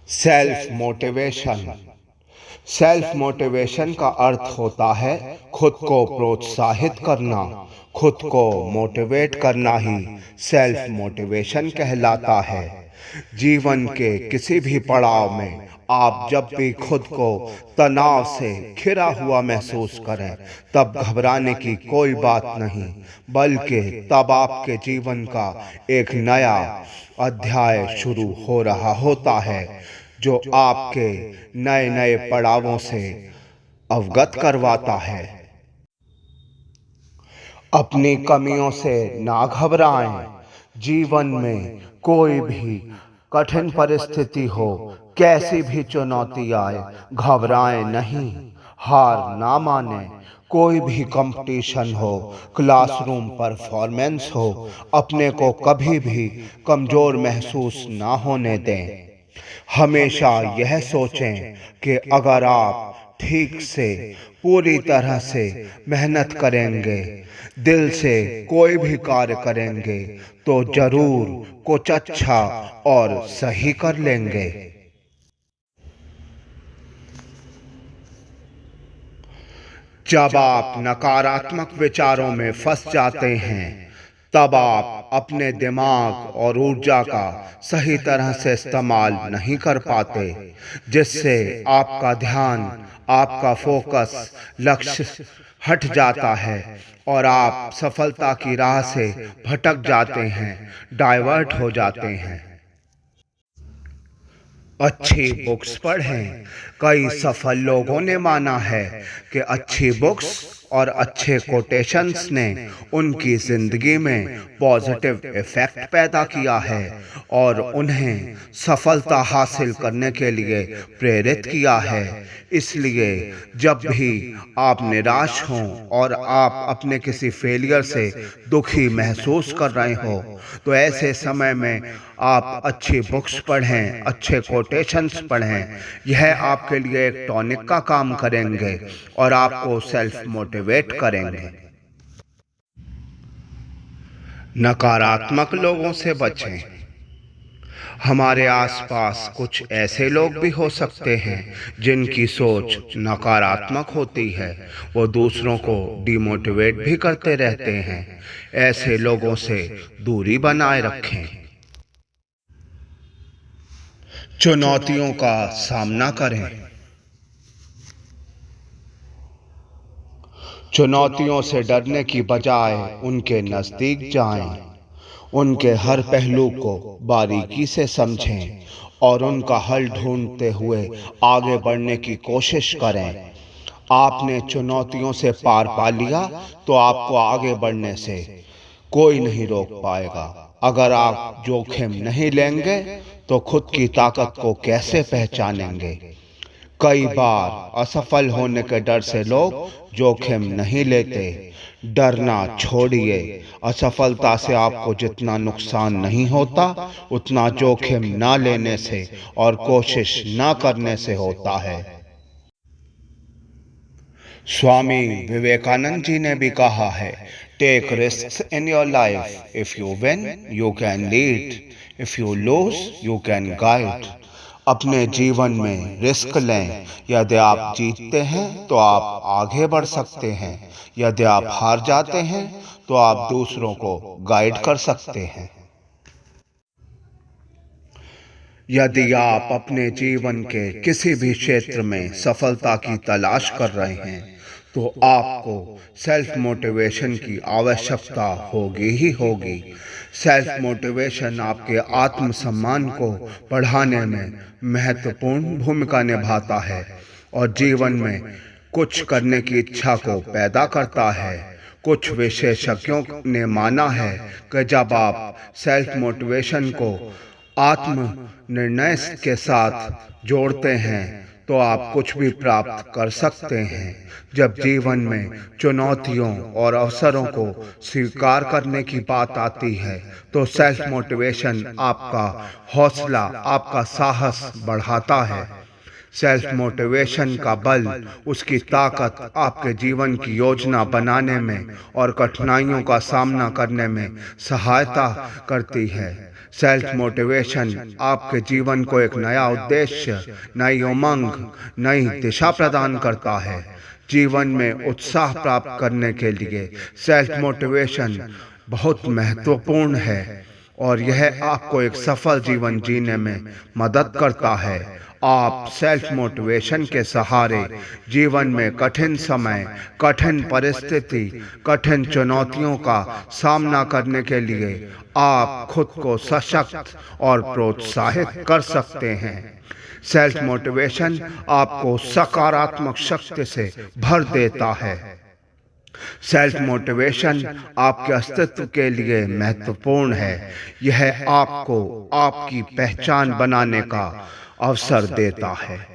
Self motivation. Self motivation का अर्थ होता है खुद को प्रोत्साहित करना। खुद को मोटिवेट करना ही सेल्फ मोटिवेशन कहलाता है। जीवन के किसी भी पड़ाव में आप जब भी खुद को तनाव से घिरा हुआ महसूस करें, तब घबराने की कोई बात नहीं, बल्कि तब आपके जीवन का एक नया अध्याय शुरू हो रहा होता है, जो आपके नए नए पड़ावों से अवगत करवाता है। अपनी कमियों से ना घबराएं। जीवन में कोई भी कठिन परिस्थिति हो, कैसी भी चुनौती आए, घबराएं नहीं, हार ना माने। कोई भी कंपटीशन हो, क्लासरूम परफॉर्मेंस हो, अपने को कभी भी कमज़ोर महसूस ना होने दें। हमेशा यह सोचें कि अगर आप ठीक से पूरी तरह से मेहनत करेंगे, दिल से कोई भी कार्य करेंगे, तो जरूर कुछ अच्छा और सही कर लेंगे। जब आप नकारात्मक विचारों में फंस जाते हैं, तब आप अपने दिमाग और ऊर्जा का सही तरह से इस्तेमाल नहीं कर पाते, जिससे आपका ध्यान, आपका फोकस, लक्ष्य हट जाता है और आप सफलता की राह से भटक जाते हैं, डाइवर्ट हो जाते हैं। अच्छी बुक्स पढ़ें। कई सफल लोगों ने माना है कि अच्छी बुक्स और अच्छे कोटेशंस ने उनकी ज़िंदगी में पॉजिटिव इफ़ेक्ट पैदा किया है और उन्हें सफलता हासिल करने के लिए प्रेरित किया है। इसलिए जब भी आप निराश हों और आप अपने किसी फेलियर से दुखी महसूस कर रहे हो, तो ऐसे समय में आप अच्छी बुक्स पढ़ें, अच्छे कोटेशंस पढ़ें। यह आपके लिए एक टॉनिक का काम करेंगे और आपको सेल्फ मोटिवेट करेंगे। नकारात्मक लोगों से बचें। हमारे आसपास कुछ ऐसे लोग भी हो सकते हैं जिनकी सोच नकारात्मक होती है। वो दूसरों को डिमोटिवेट भी करते रहते हैं। ऐसे लोगों से दूरी बनाए रखें। चुनौतियों का सामना करें। चुनौतियों से डरने की बजाय उनके नज़दीक जाएं। उनके हर पहलू को बारीकी से समझें और उनका हल ढूंढते हुए आगे बढ़ने की कोशिश करें। आपने चुनौतियों से पार पा लिया तो आपको आगे बढ़ने से कोई नहीं रोक पाएगा। अगर आप जोखिम नहीं लेंगे तो खुद की ताकत को कैसे पहचानेंगे? कई बार असफल होने के डर से लोग जोखिम नहीं लेते। डरना छोड़िए। असफलता से आपको जितना नुकसान नहीं होता, उतना जोखिम ना लेने से और कोशिश ना करने से होता है। स्वामी विवेकानंद जी ने भी कहा है, take risk in your life. If you win you can lead, if you lose you can guide. अपने जीवन में रिस्क लें। यदि आप जीतते हैं तो आप आगे बढ़ सकते हैं, यदि आप हार जाते हैं तो आप दूसरों को गाइड कर सकते हैं। यदि आप अपने जीवन के किसी भी क्षेत्र में सफलता की तलाश कर रहे हैं, तो आपको सेल्फ मोटिवेशन की आवश्यकता होगी ही होगी। सेल्फ मोटिवेशन आपके आत्मसम्मान को बढ़ाने में महत्वपूर्ण भूमिका निभाता है और जीवन में कुछ करने की इच्छा को पैदा करता है। कुछ विशेषज्ञों ने माना है कि जब आप सेल्फ मोटिवेशन को आत्म निर्णय के साथ जोड़ते हैं तो आप कुछ भी प्राप्त कर सकते हैं। जब जीवन में चुनौतियों और अवसरों को स्वीकार करने की बात आती है, तो सेल्फ मोटिवेशन आपका हौसला, आपका साहस बढ़ाता है। सेल्फ मोटिवेशन का बल, उसकी ताकत आपके जीवन की योजना बनाने में और कठिनाइयों का सामना करने में सहायता करती है। सेल्फ मोटिवेशन आपके जीवन को एक नया उद्देश्य, नई उमंग, नई दिशा प्रदान करता है। जीवन में उत्साह प्राप्त करने के लिए सेल्फ मोटिवेशन बहुत महत्वपूर्ण है और यह आपको एक सफल जीवन जीने में मदद करता है। आप सेल्फ मोटिवेशन के सहारे जीवन में कठिन समय, कठिन परिस्थिति, कठिन चुनौतियों का सामना करने के लिए आप खुद को सशक्त और प्रोत्साहित कर सकते हैं। सेल्फ मोटिवेशन आपको सकारात्मक शक्ति से भर देता है। सेल्फ मोटिवेशन आपके अस्तित्व के लिए महत्वपूर्ण है। यह आपको आपकी पहचान बनाने का अवसर देता है।